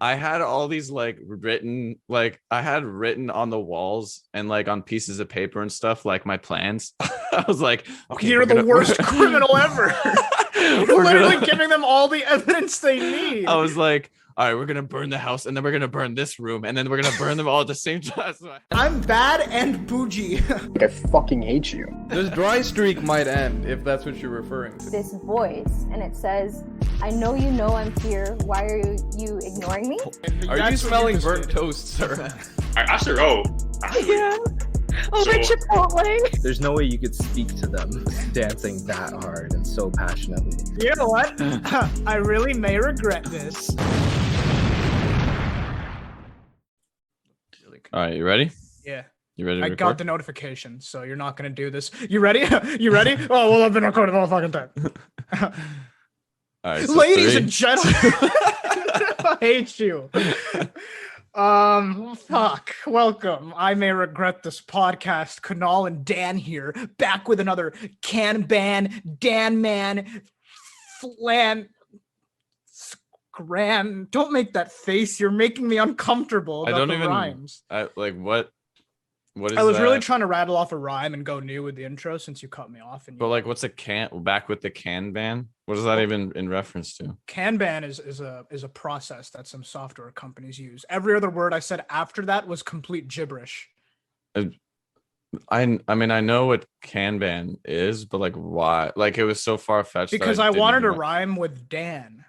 I had all these like written, like I had written on the walls and like on pieces of paper and stuff, like my plans. I was like, okay, You're we're the gonna worst criminal ever. You're we're literally gonna giving them all the evidence they I need. was like, all right, we're gonna burn the house and then we're gonna burn this room and then we're gonna burn them all at the same time. I'm bad and bougie. I fucking hate you. This dry streak might end, if that's what you're referring to. This voice, and it says, I know you know I'm here. Why are you ignoring me? Are you smelling burnt toast, sir? After all, Yeah. Oh, So- the Chipotle. There's no way you could speak to them dancing that hard and so passionately. You know what? I really may regret this. All right, you ready? Yeah. You ready to I record? got the notification, so you're not gonna do this. You ready? You ready? Oh, well, I've been recording all fucking time. All right, so Ladies 3, and gentlemen, I hate you. Fuck. Welcome. I may regret this podcast. Kunal and Dan here, back with another Dan Man, Flan, Scran. Don't make that face. You're making me uncomfortable I about don't the even rhymes. I like what is I was really that? trying to rattle off a rhyme and go new with the intro since you cut me off. And But like, what's a can back with the can ban? What is that even in reference to? Kanban is a process that some software companies use. Every other word I said after that was complete gibberish. I mean I know what Kanban is, but like why? Like it was so far fetched. Because I wanted to rhyme with Dan.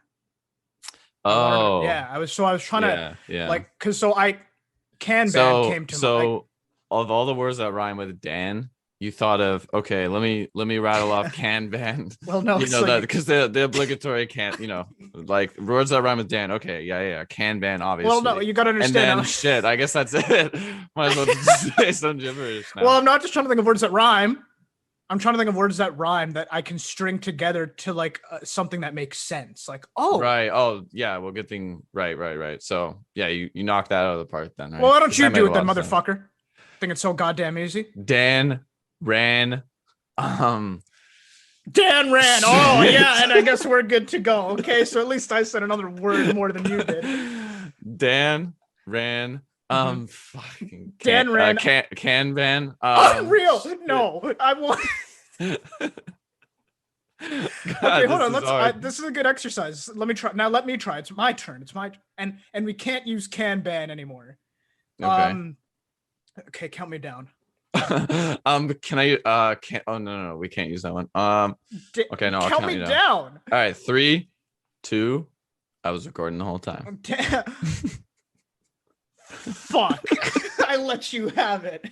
Oh Yeah, I was trying to yeah. like because Kanban came to so of all the words that rhyme with Dan, you thought of okay. Let me rattle off Kanban. well no You it's know like, that because the obligatory can't. You know, like words that rhyme with Dan. Okay, yeah. Kanban obviously. well no you gotta and understand. then shit. I guess that's it. Might as well just say some gibberish now. Well, I'm not just trying to think of words that rhyme. I'm trying to think of words that rhyme that I can string together to like something that makes sense. Like, oh, right. Oh, yeah. Well, good thing. Right. So, yeah, you knocked that out of the park then. Right? well, why don't you That made do a it then, lot of sense. motherfucker? Think it's so goddamn easy. Dan ran. Dan ran. Oh yeah, and I guess we're good to go. Okay, so at least I said another word more than you did. Dan ran. Fucking Dan ran. Kanban. Unreal. No, I want. God, Okay, hold on. this is hard. This is a good exercise. Let me try. Now let me try. It's my turn. And we can't use Kanban anymore. Okay. Okay, count me down. Can I? Can't. Oh no, we can't use that one. Okay, no, I'll count count me you down. down. All right, 3, 2. I was recording the whole time. Fuck. I let you have it.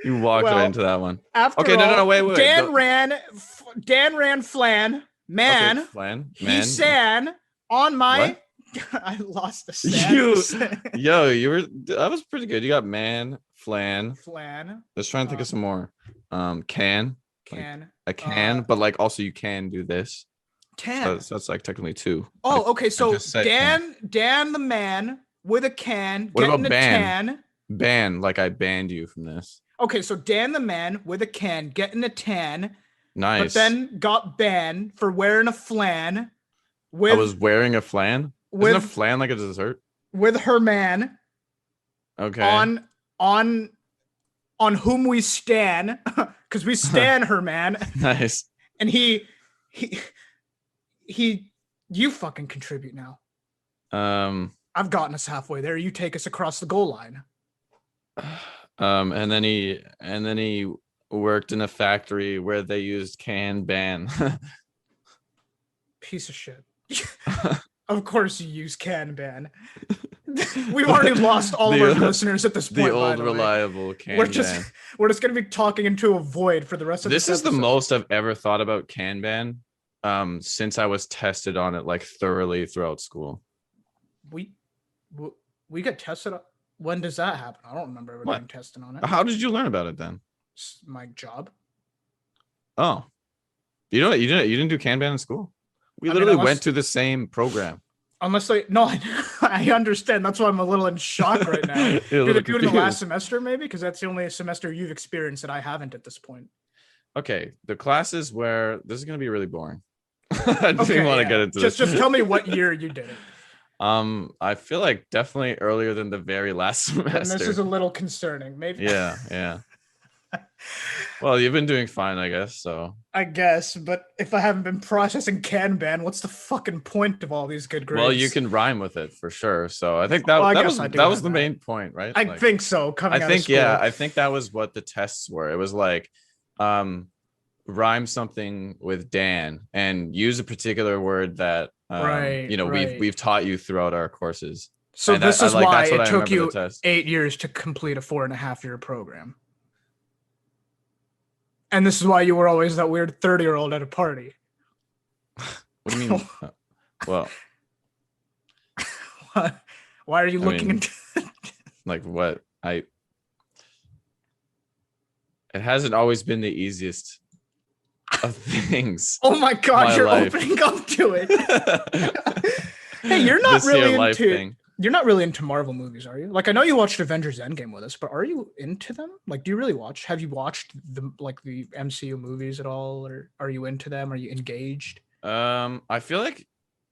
You walked Well, right into that one. After Okay, no, wait. Dan Don't- ran flan. Man, Okay, Flan, he man. san on my. What? I lost the You- san. Yo, that was pretty good. You got man, flan. Flan Let's try and think of some more. Can. can I can, but like also you can do this. tan. So that's like technically 2. Oh, okay. So just said Dan the man with a can What getting about a ban? tan. Ban, like I banned you from this. Okay, so Dan the man with a can getting a tan, Nice. but then got banned for wearing a flan I with was wearing a flan. Isn't a flan like a dessert? with her man Okay. on whom we stan because we stan her man, Nice. and he you fucking contribute now. I've gotten us halfway there. You take us across the goal line. And then he worked in a factory where they used Kanban. Piece of shit. Of course you use Kanban. We've already lost all of The our old- listeners at this point. The by old the way. reliable Kanban. We're just gonna be talking into a void for the rest of This is the episode. most I've ever thought about Kanban since I was tested on it like thoroughly throughout school. we get tested. When does that happen? I don't remember ever What? getting tested on it. How did you learn about it then? It's my job. Oh, you didn't do Kanban in school? We I mean, literally unless- went to the same program. Unless they no, I understand. That's why I'm a little in shock right now. You're a Did little they do it in the last confused. semester, maybe? Because that's the only semester you've experienced that I haven't at this point. Okay, the classes where this is gonna be really boring. I didn't Okay, want to yeah. get into just this. tell me what year you did it. I feel like definitely earlier than the very last And this semester. is a little concerning. Maybe. Yeah, yeah. Well, you've been doing fine, I guess. So, I guess, but if I haven't been processing Kanban, what's the fucking point of all these good grades? well, you can rhyme with it for sure. So, I think that Well, I that guess was I do that was have the that. main point, right? I Like, think so. Coming I out of think school. yeah, I think that was what the tests were. It was like, rhyme something with Dan and use a particular word that Right, we've taught you throughout our courses. So And this I is like why that's what it I took remember you the test. 8 years to complete a 4.5 year program. And this is why you were always that weird 30-year-old at a party. What do you mean? Well, Why are you I looking mean, into like what it hasn't always been the easiest of things. Oh my god, my you're life. opening up to it. Hey, you're not This here really life into thing. you're not really into Marvel movies, are you? Like I know you watched Avengers Endgame with us, but are you into them? Like do you really watch? Have you watched the MCU movies at all, or are you into them? Are you engaged? I feel like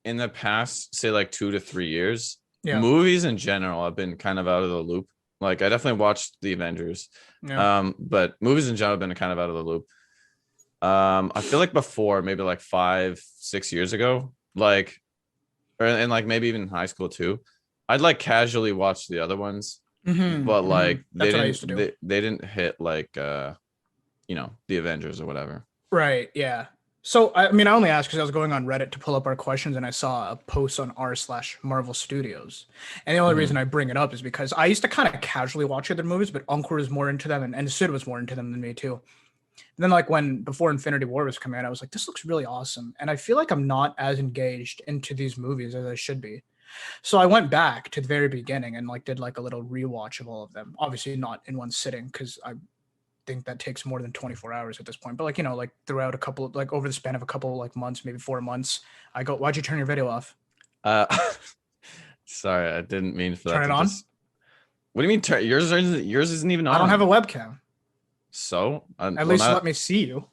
in the past, say like 2 to 3 years, Yeah. movies in general have been kind of out of the loop. Like I definitely watched the Avengers. Yeah. But movies in general have been kind of out of the loop. I feel like before, maybe like 5, 6 years ago, like and like maybe even in high school too, I'd like casually watch the other ones, but like That's what I used to do. they didn't hit like the Avengers or whatever. Right. Yeah. So I mean, I only asked because I was going on Reddit to pull up our questions, and I saw a post on r/Marvel Studios. And the only reason I bring it up is because I used to kind of casually watch other movies, but Uncle was more into them, and Sid was more into them than me too. And then like before Infinity War was coming out, I was like, this looks really awesome, and I feel like I'm not as engaged into these movies as I should be. So I went back to the very beginning and like did like a little rewatch of all of them. Obviously not in one sitting because I think that takes more than 24 hours at this point, but like like throughout a couple, like over the span of a couple like months, maybe 4 months, I go, why'd you turn your video off? Uh, sorry, I didn't mean for Turn that it to on? just. What do you mean? Yours isn't even on. I don't have a webcam. So At least let me see you.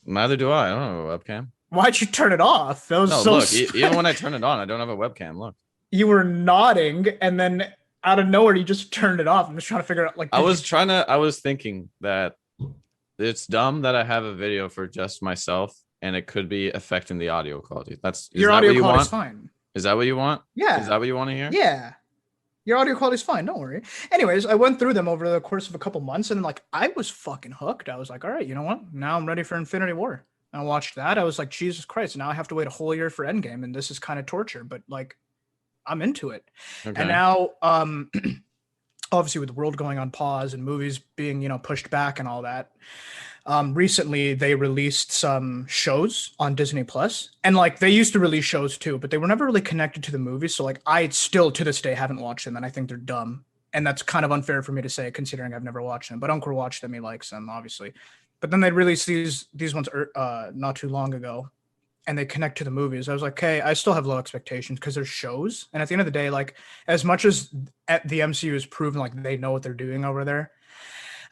Neither do I. I don't have a webcam. Why'd you turn it off? That was No, so look. Even when I turn it on, I don't have a webcam. Look. You were nodding, and then out of nowhere, you just turned it off. I'm just trying to figure out, like, I was thinking that it's dumb that I have a video for just myself, and it could be affecting the audio quality. Is your that audio what you quality's want? fine. Is that what you want? Yeah. Is that what you want to hear? Yeah. Your audio quality's fine. Don't worry. Anyways, I went through them over the course of a couple months, and like I was fucking hooked. I was like, all right, you know what? Now I'm ready for Infinity War. And I watched that. I was like, Jesus Christ! Now I have to wait a whole year for Endgame, and this is kind of torture. But like, I'm into it. Okay. And now, obviously, with the world going on pause and movies being pushed back and all that, recently they released some shows on Disney Plus, and like they used to release shows too, but they were never really connected to the movies. So like I still to this day haven't watched them, and I think they're dumb. And that's kind of unfair for me to say considering I've never watched them. But Uncle watched them; he likes them, obviously. But then they released these ones not too long ago, and they connect to the movies. I was like, okay, I still have low expectations because they're shows. And at the end of the day, like as much as the MCU has proven like they know what they're doing over there,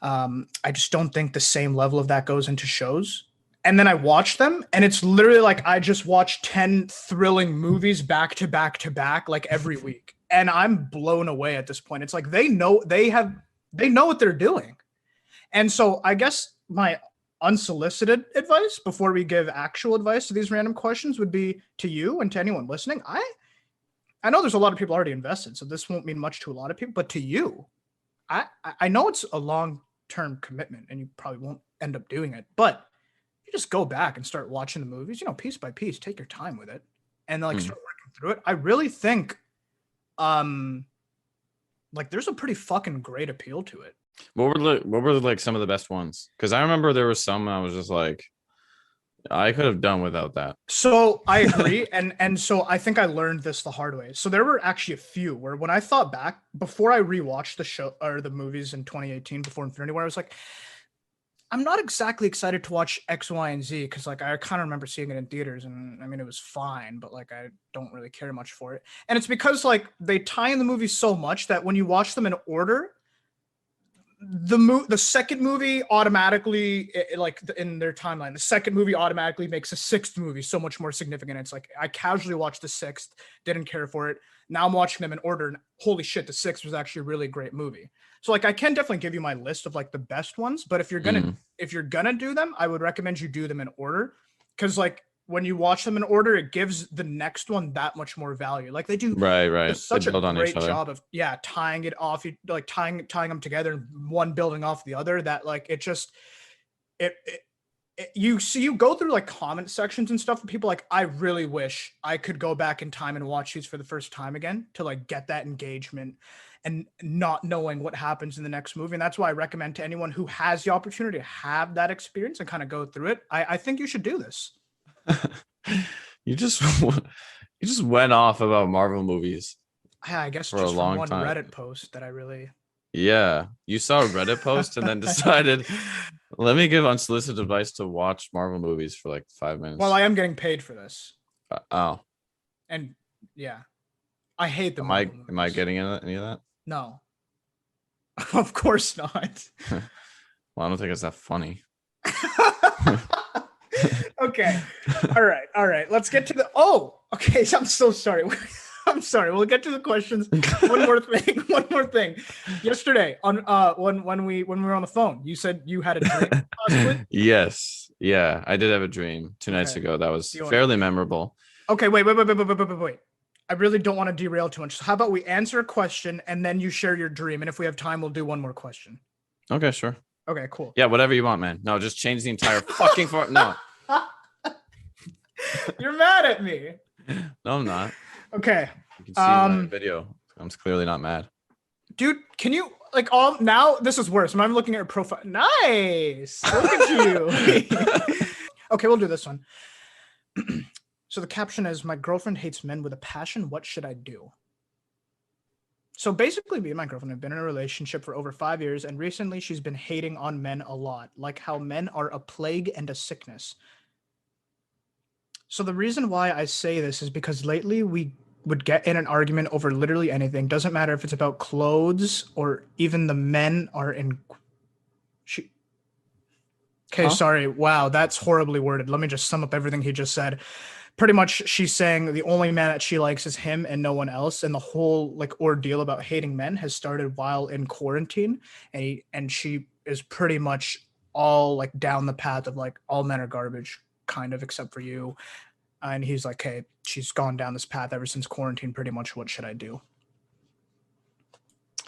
I just don't think the same level of that goes into shows. And then I watch them, and it's literally like I just watched 10 thrilling movies back to back to back, like every week. And I'm blown away at this point. It's like they know what they're doing. And so I guess my unsolicited advice before we give actual advice to these random questions would be to you and to anyone listening. I know there's a lot of people already invested, so this won't mean much to a lot of people, but to you, I know it's a long-term commitment and you probably won't end up doing it, but you just go back and start watching the movies, piece by piece, take your time with it and like start working through it. I really think like there's a pretty fucking great appeal to it. What were like some of the best ones? Because I remember there was some I was just like, I could have done without that. So I agree, and so I think I learned this the hard way. So there were actually a few where when I thought back before I rewatched the show or the movies in 2018 before Infinity War, I was like, I'm not exactly excited to watch X, Y, and Z because like I kind of remember seeing it in theaters, and I mean it was fine, but like I don't really care much for it. And it's because like they tie in the movies so much that when you watch them in order, the second movie automatically in their timeline, the second movie automatically makes the sixth movie so much more significant. It's like I casually watched the sixth, didn't care for it. Now I'm watching them in order, and holy shit, the sixth was actually a really great movie. So like I can definitely give you my list of like the best ones, but if you're gonna do them, I would recommend you do them in order, because like when you watch them in order, it gives the next one that much more value. Like they do Right. such They a build on each great other. job of tying it off, like tying them together, and one building off the other, that like it just you see, you go through like comment sections and stuff, and people like, I really wish I could go back in time and watch these for the first time again to like get that engagement and not knowing what happens in the next movie. And that's why I recommend to anyone who has the opportunity to have that experience and kind of go through it. I think you should do this. You just went off about Marvel movies. Yeah, I guess For a just from long one time. Reddit post that I really. Yeah, you saw a Reddit post and then decided, let me give unsolicited advice to watch Marvel movies for like 5 minutes. Well, I am getting paid for this, Oh, and yeah, I hate the. am Marvel I movies. getting any of that? No, of course not. Well, I don't think it's that funny. Okay, all right. Let's get to the. Oh, okay. I'm so sorry. I'm sorry. We'll get to the questions. One more thing. Yesterday on when we were on the phone, you said you had a dream. Possibly? Yes, yeah, I did have a dream 2 nights Okay. ago that was Do you wanna- fairly memorable. Okay, wait. I really don't want to derail too much. So how about we answer a question and then you share your dream, and if we have time, we'll do one more question. Okay, sure. Okay, cool. Yeah, whatever you want, man. No, just change the entire fucking form. No, You're mad at me. no, I'm not. Okay, You can see in my video. I'm clearly not mad. dude, can you like all now? This is worse. I'm looking at your profile. Nice. Look at you. Okay, we'll do this one. So the caption is, "My girlfriend hates men with a passion. What should I do?" So basically, me and my girlfriend have been in a relationship for over 5 years, and recently she's been hating on men a lot, like how men are a plague and a sickness. So the reason why I say this is because lately we would get in an argument over literally anything. Doesn't matter if it's about clothes or even the men are in. Okay, Huh? sorry. Wow, that's horribly worded. Let me just sum up everything he just said. Pretty much, she's saying the only man that she likes is him and no one else, and the whole like ordeal about hating men has started while in quarantine, and she is pretty much all like down the path of like all men are garbage, kind of, except for you. And he's like, hey, she's gone down this path ever since quarantine. Pretty much, what should I do?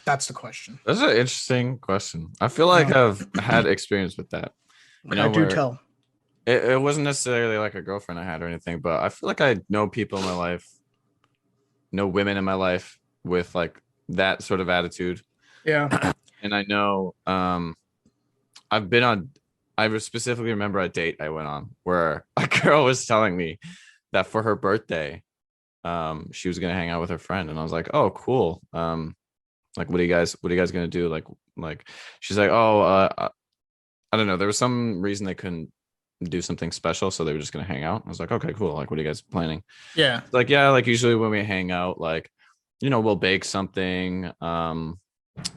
That's the question. That's an interesting question. I feel like I've had experience with that. You know, I do where tell. it wasn't necessarily like a girlfriend I had or anything, but I feel like I know people in my life, know women in my life with like that sort of attitude. Yeah. And I know I specifically remember a date I went on where a girl was telling me that for her birthday, she was gonna hang out with her friend, and I was like, oh, cool. Like, what are you guys gonna do? Like she's like, oh, I don't know. There was some reason they couldn't do something special, so they were just gonna hang out. I was like, okay, cool. Like, what are you guys planning? Yeah. Like, yeah, like usually when we hang out, like, you know, we'll bake something.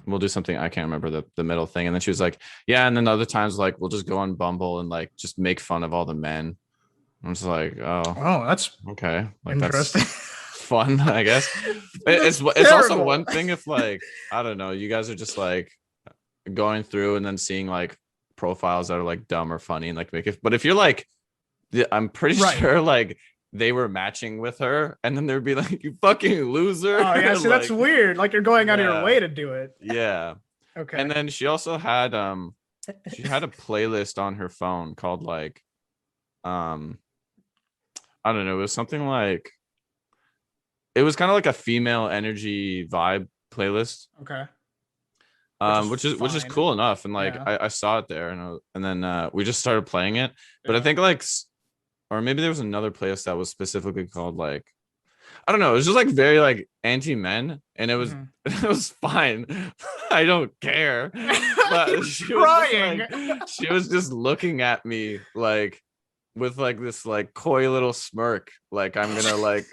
We'll do something. I can't remember the middle thing. And then she was like, yeah, and then other times like we'll just go on Bumble and like just make fun of all the men. I'm just like, oh, Oh, that's okay, like interesting. that's fun, I guess. It's also terrible. one thing if like, I don't know, you guys are just like going through and then seeing like profiles that are like dumb or funny and like make it. But if you're like, I'm pretty Right. sure like they were matching with her, and then there'd be like, you fucking loser. Oh yeah, see, that's Like, weird. Like you're going out of Yeah. your way to do it. yeah. Okay. And then she also had she had a playlist on her phone called like I don't know, it was something like, it was kind of like a female energy vibe playlist. Okay. Which is fine. cool enough, and like Yeah. I saw it there, and then we just started playing it. But I Yeah. think like or maybe there was another playlist that was specifically called like, I don't know, it was just like very like anti-men, and it was Mhm. it was fine. I don't care. But You're she was, crying. she was just looking at me like with like this like coy little smirk, like I'm gonna like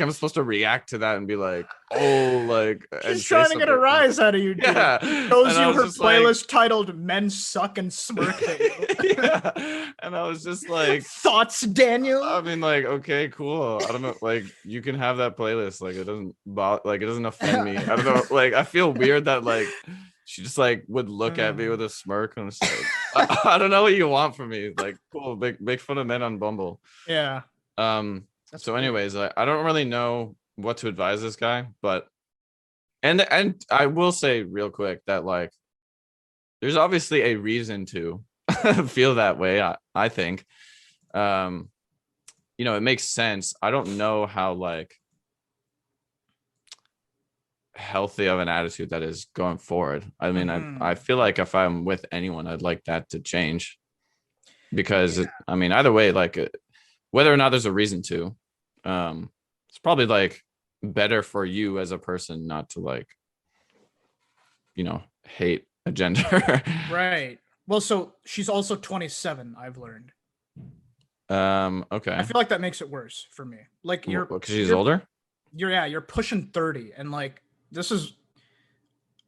I'm supposed to react to that and be like, oh, like, and She's say trying to get a something. rise out of you, dude. Yeah, Shows and I you was her just like- playlist titled "Men Suck" and smirked at you. Yeah, and I was just like, Thoughts, Daniel? I mean, like, okay, cool. I don't know, like, you can have that playlist. Like, it doesn't like it doesn't offend me. I don't know. Like, I feel weird that like she just like would look at me with a smirk and it's like, I don't know what you want from me. Like, cool, make fun of men on Bumble. Yeah. So, anyways, I don't really know what to advise this guy, but and I will say real quick that like, there's obviously a reason to feel that way. I think. You know, it makes sense. I don't know how like healthy of an attitude that is going forward. I mean, I feel like if I'm with anyone, I'd like that to change because I mean, either way, like whether or not there's a reason to, it's probably like better for you as a person not to like, you know, hate a gender. Right. Well, so she's also 27, I've learned. Okay. I feel like that makes it worse for me. Like because she's older. You're pushing 30, and like this is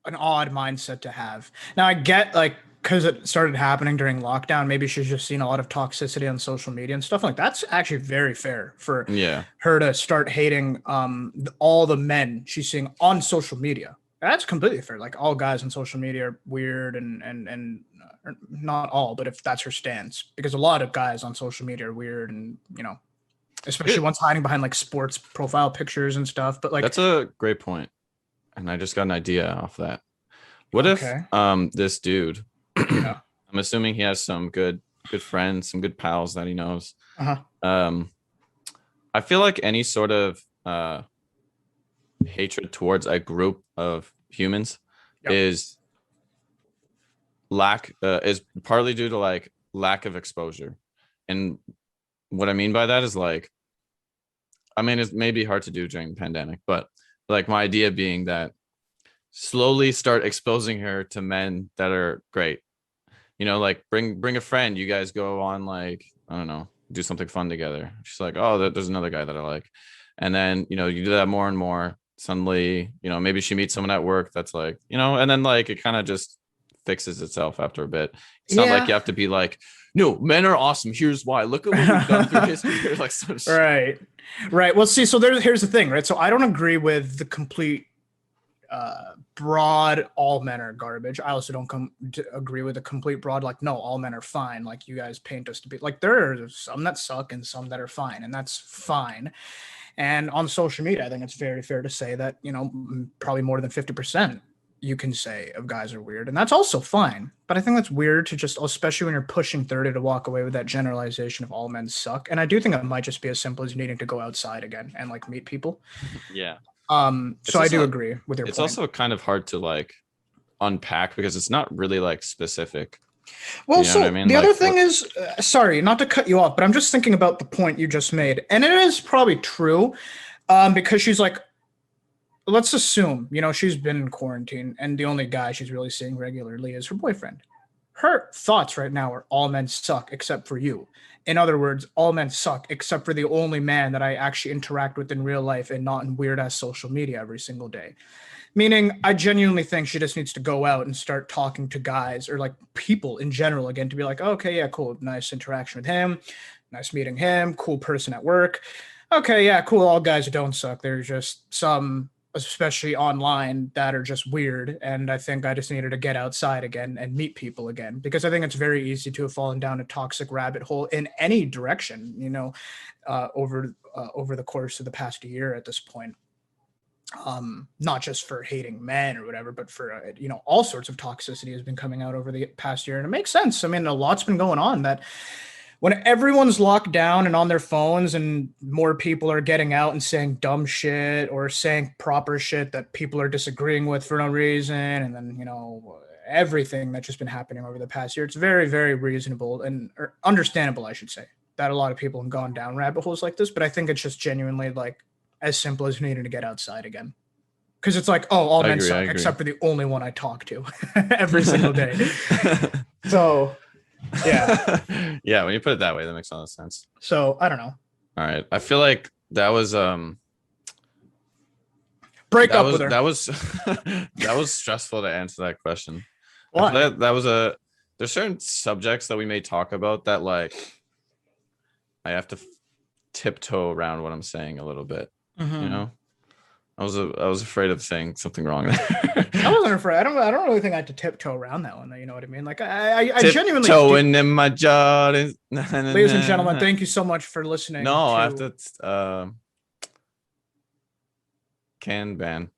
an odd mindset to have. Now I get like because it started happening during lockdown, maybe she's just seen a lot of toxicity on social media and stuff like that's actually very fair for her to start hating all the men she's seeing on social media. That's completely fair. Like all guys on social media are weird and not all, but if that's her stance, because a lot of guys on social media are weird and, you know, especially ones hiding behind like sports profile pictures and stuff. But like, that's a great point. And I just got an idea off that. What if this dude, I'm assuming he has some good friends, some good pals that he knows. I feel like any sort of hatred towards a group of humans is partly due to like lack of exposure. And what I mean by that is like, I mean, it may be hard to do during the pandemic, but like my idea being that slowly start exposing her to men that are great, you know, like bring a friend, you guys go on like, I don't know, do something fun together. She's like, oh, there's another guy that I like. And then, you know, you do that more and more. Suddenly, you know, maybe she meets someone at work that's like, you know, and then like it kind of just fixes itself after a bit. It's not like you have to be like, no, men are awesome. Here's why. Look at what we've done through history. Like, right. Well, see, so here's the thing, right? So I don't agree with the complete broad all men are garbage. I also don't agree with the complete broad like no, all men are fine. Like you guys paint us to be like there are some that suck and some that are fine, and that's fine. And on social media, I think it's very fair to say that, you know, probably more than 50% you can say of guys are weird. And that's also fine. But I think that's weird to just, especially when you're pushing 30, to walk away with that generalization of all men suck. And I do think it might just be as simple as needing to go outside again and like meet people. Yeah. So I do agree with your point. It's also kind of hard to like unpack because it's not really like specific. Well, you know so what I mean? the Like, other thing is, sorry, not to cut you off, but I'm just thinking about the point you just made. And it is probably true because she's like, let's assume, you know, she's been in quarantine and the only guy she's really seeing regularly is her boyfriend. Her thoughts right now are all men suck except for you. In other words, all men suck except for the only man that I actually interact with in real life and not in weird ass social media every single day. Meaning, I genuinely think she just needs to go out and start talking to guys or like people in general again to be like, okay, yeah, cool. Nice interaction with him. Nice meeting him. Cool person at work. Okay, yeah, cool. All guys don't suck. There's just some, especially online, that are just weird. And I think I just needed to get outside again and meet people again because I think it's very easy to have fallen down a toxic rabbit hole in any direction, you know, over the course of the past year at this point. Not just for hating men or whatever, but for, you know, all sorts of toxicity has been coming out over the past year. And it makes sense. I mean, a lot's been going on that when everyone's locked down and on their phones and more people are getting out and saying dumb shit or saying proper shit that people are disagreeing with for no reason. And then, you know, everything that's just been happening over the past year, it's very, very reasonable and understandable, I should say, that a lot of people have gone down rabbit holes like this. But I think it's just genuinely like, as simple as needing to get outside again. Because it's like, oh, all men suck, except for the only one I talk to every single day. So, Yeah. Yeah, when you put it that way, that makes a lot of sense. So I don't know. All right. I feel like that was Break up with her. that was that was stressful to answer that question. I Why? feel like that was there's certain subjects that we may talk about that like I have to tiptoe around what I'm saying a little bit. Mhm. You know, I was afraid of saying something wrong there. I wasn't afraid. I don't really think I had to tiptoe around that one though. You know what I mean? Like I genuinely tiptoeing in my Jordans. Ladies and gentlemen, thank you so much for listening. No, I have to to can ban.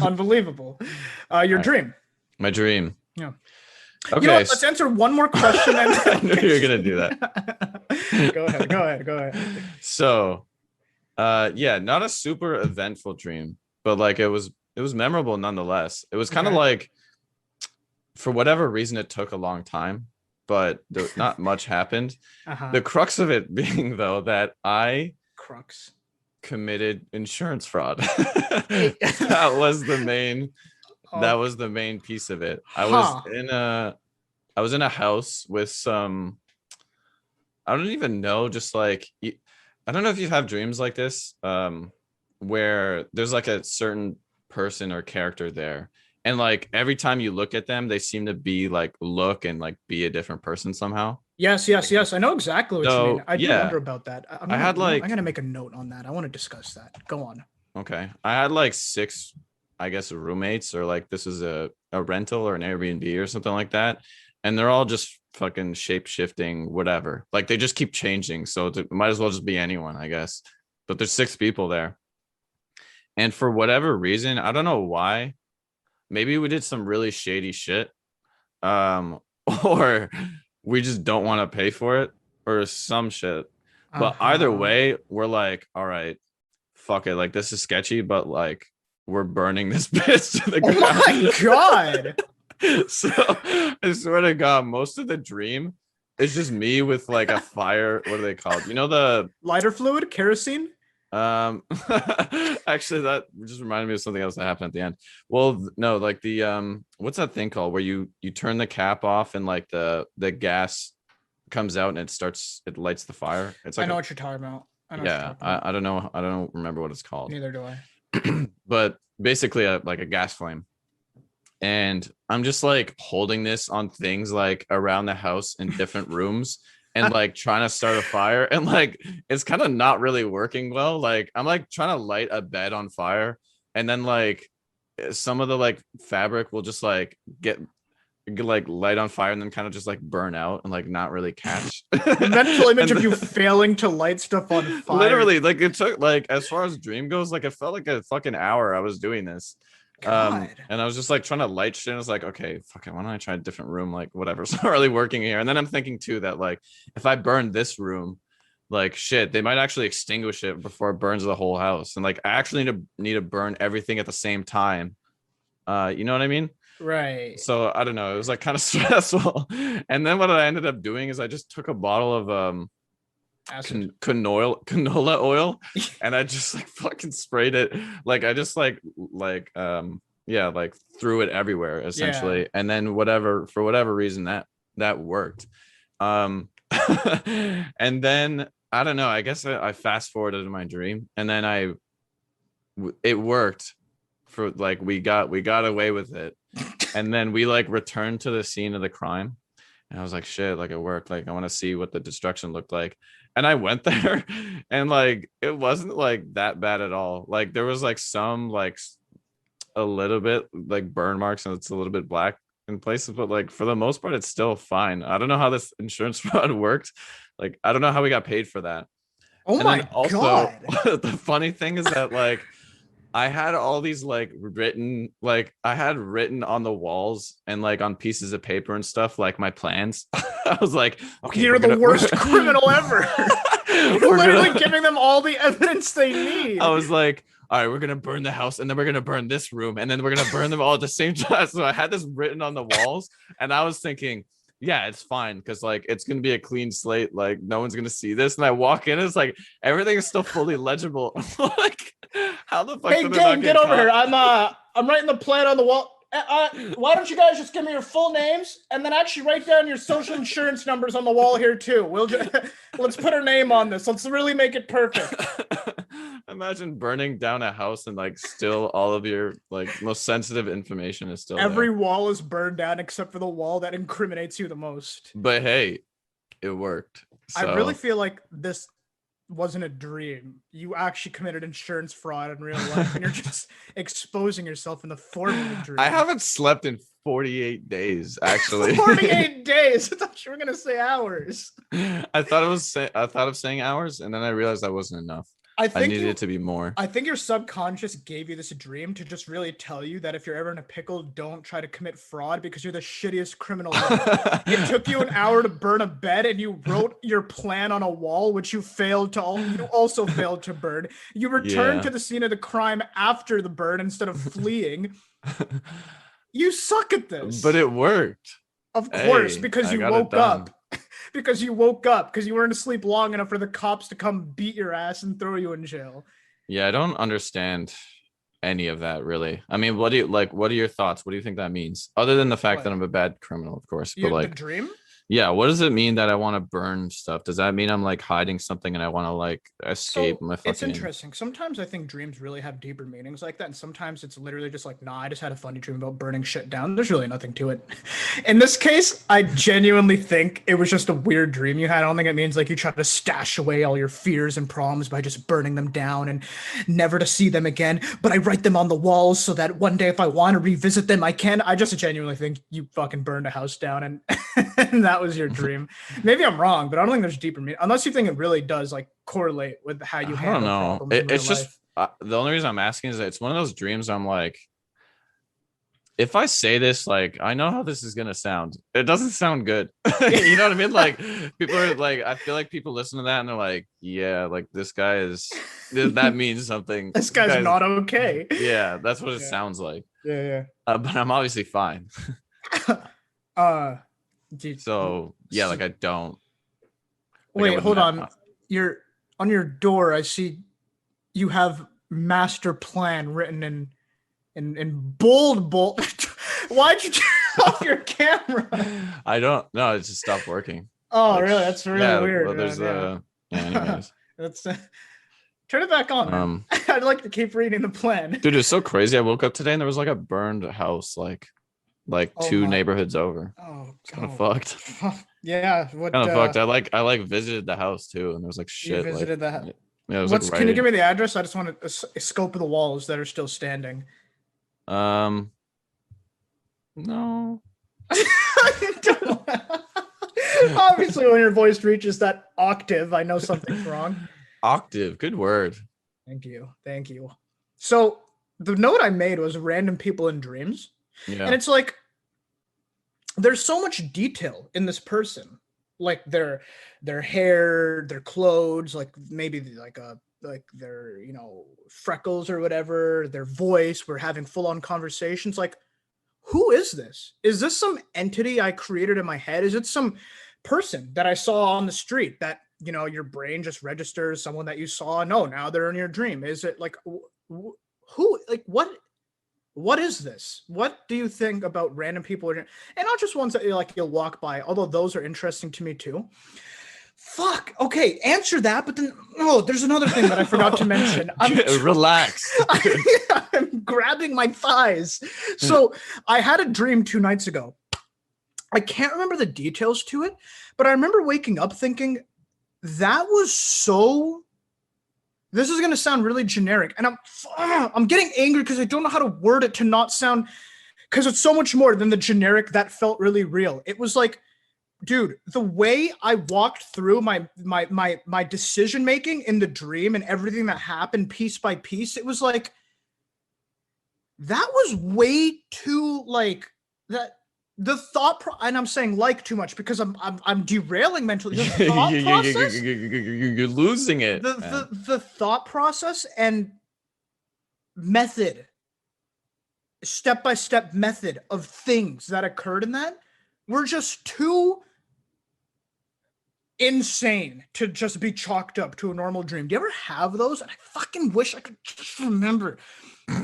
Unbelievable. Your Right. dream. My dream. Yeah. Okay. You know what? Let's answer one more question. And I knew you were gonna do that. Go ahead. So, yeah, not a super eventful dream, but like it was memorable nonetheless. It was kind of Okay. like, for whatever reason, it took a long time, but not much happened. Uh-huh. The crux of it being though that I Crux. committed insurance fraud. That was the main. That Oh, was the main piece of it. I Huh. was in a house with some, I don't even know, just like I don't know if you have dreams like this, where there's like a certain person or character there, and like every time you look at them, they seem to be like look and like be a different person somehow. Yes. I know exactly what you So, mean. I do yeah. wonder about that. I had, like- I'm gonna make a note on that. I want to discuss that. Go on. Okay, I had like 6, I guess, roommates, or like this is a rental or an Airbnb or something like that, and they're all just fucking shape shifting, whatever. Like they just keep changing, so it might as well just be anyone, I guess. But there's 6 people there, and for whatever reason, I don't know why, maybe we did some really shady shit, or we just don't want to pay for it, or some shit. But either Uh-huh. way, we're like, all right, fuck it. Like this is sketchy, but like we're burning this bitch to the Oh ground. my god. So I swear to God, most of the dream is just me with like a fire. What are they called? You know the Lighter fluid, kerosene. actually that just reminded me of something else that happened at the end. Well, no, like the what's that thing called where you turn the cap off and like the gas comes out and it lights the fire. It's like I know what you're talking about. I know what you're yeah, talking about. I don't know. I don't remember what it's called. Neither do I. But basically like a gas flame. And I'm just like holding this on things like around the house in different rooms and like trying to start a fire, and like it's kind of not really working well. Like I'm like trying to light a bed on fire, and then like some of the like fabric will just like get like light on fire and then kind of just like burn out and like not really catch. The mental image And of you then- failing to light stuff on fire. literally, like it took like, as far as dream goes, like it felt like a fucking hour I was doing this. God. And I was just like trying to light shit. And I was like, okay, fucking, why don't I try a different room? Like whatever, it's not really working here. And then I'm thinking too that like if I burn this room, like shit, they might actually extinguish it before it burns the whole house. And like I actually need to burn everything at the same time. You know what I mean? Right. So I don't know. It was like kind of stressful. And then what I ended up doing is I just took a bottle of Acid. canola oil, and I just like fucking sprayed it. Like I just like yeah, like threw it everywhere essentially. And then for whatever reason that worked. And then I don't know. I guess I fast forwarded to my dream, and then it worked. For like we got away with it, and then we like returned to the scene of the crime, and I was like, shit, like it worked. Like I want to see what the destruction looked like. And I went there, and like it wasn't like that bad at all. Like there was like some like a little bit like burn marks, and it's a little bit black in places, but like for the most part it's still fine. I don't know how this insurance fraud worked. Like I don't know how we got paid for that. Oh And my then also, god. the funny thing is that like I had all these like written, like I had written on the walls and like on pieces of paper and stuff, like my plans. I was like, okay, You're the worst criminal ever. You're we're literally gonna- giving them all the evidence they need. I was like, all right, we're gonna burn the house, and then we're gonna burn this room, and then we're gonna burn them all at the same time. So I had this written on the walls, and I was thinking, yeah, it's fine because like it's gonna be a clean slate, like no one's gonna see this. And I walk in, it's like everything is still fully legible. Like, how the fuck? Hey did I not gang, get over caught? here. I'm writing the plan on the wall. why don't you guys just give me your full names and then actually write down your social insurance numbers on the wall here too. Let's put our name on this. Let's really make it perfect. Imagine burning down a house and like still all of your like most sensitive information is still Every there. wall is burned down except for the wall that incriminates you the most. But hey, it worked. I So- really feel like this wasn't a dream. You actually committed insurance fraud in real life, and you're just exposing yourself in the form of a dream. I haven't slept in 48 days, actually. 48 days. I thought you were gonna say hours. I thought of saying hours, and then I realized that wasn't enough. I I think needed you, it to be more. I think your subconscious gave you this dream to just really tell you that if you're ever in a pickle, don't try to commit fraud because you're the shittiest criminal ever. It took you an hour to burn a bed, and you wrote your plan on a wall, which you failed to. You also failed to burn. You returned Yeah. to the scene of the crime after the burn instead of fleeing. You suck at this. But it worked. of course, Hey, because I you got it woke done. up. Because you woke up because you weren't asleep long enough for the cops to come beat your ass and throw you in jail. Yeah, I don't understand any of that really. I mean, what do you like? What are your thoughts? What do you think that means? Other than the fact that What? I'm a bad criminal, of course. You But had like, the dream? yeah, what does it mean that I want to burn stuff? Does that mean I'm like hiding something and I want to like escape my It's fucking? interesting. Sometimes I think dreams really have deeper meanings like that, and sometimes it's literally just like, nah, I just had a funny dream about burning shit down. There's really nothing to it. In this case, I genuinely think it was just a weird dream you had. I don't think it means like you try to stash away all your fears and problems by just burning them down and never to see them again. But I write them on the walls so that one day if I want to revisit them, I can. I just genuinely think you fucking burned a house down and, and that was your dream. Maybe I'm wrong, but I don't think there's deeper meaning unless you think it really does like correlate with how you I handle don't know. problems in It's real just life. the only reason I'm asking is that it's one of those dreams. I'm like, if I say this, like, I know how this is gonna sound. It doesn't sound good. You know what I mean? Like, people are like, I feel like people listen to that and they're like, yeah, like this guy is. That means something. This guy's not okay. Yeah, that's what it Yeah. sounds like. Yeah, But I'm obviously fine. yeah. Dude, So yeah, like I don't. like, I wait, wouldn't hold have- on. You're on your door. I see you have master plan written in bold. Why'd you turn off your camera? I don't. No, it just stopped working. Oh, Like, really? That's really yeah, weird. Well, there's man, yeah. anyways. That's turn it back on. Man. I'd like to keep reading the plan. Dude, it's so crazy. I woke up today and there was like a burned house, like Oh two my- neighborhoods over. Oh, Kind of God. fucked. Yeah. What? Kind of fucked. I like visited the house too, and there was like You shit. visited the. like, yeah, it was What's? like Can you give writing. me the address? I just want a scope of the walls that are still standing. No. Obviously, when your voice reaches that octave, I know something's wrong. Octave. Good word. Thank you. Thank you. So the note I made was random people in dreams. Yeah. And it's like there's so much detail in this person. Like their hair, their clothes, like maybe like their, freckles or whatever, their voice, we're having full-on conversations. Like, who is this? Is this some entity I created in my head? Is it some person that I saw on the street that, your brain just registers someone that you saw? No, now they're in your dream. Is it like who, like what is this? What do you think about random people? And not just ones that you'll walk by, although those are interesting to me too. Fuck. Okay, answer that. But then, there's another thing that I forgot to mention. Relax. I'm grabbing my thighs. So I had a dream 2 nights ago. I can't remember the details to it, but I remember waking up thinking that was so. This is going to sound really generic, and I'm getting angry because I don't know how to word it to not sound, because it's so much more than the generic that felt really real. It was like, dude, the way I walked through my decision making in the dream and everything that happened piece by piece, it was like that was way too like that. The thought and I'm saying like too much because I'm derailing mentally. The thought process, You're losing it. man. the thought process and method, step-by-step method of things that occurred in that were just too insane to just be chalked up to a normal dream. Do you ever have those? And I fucking wish I could just remember,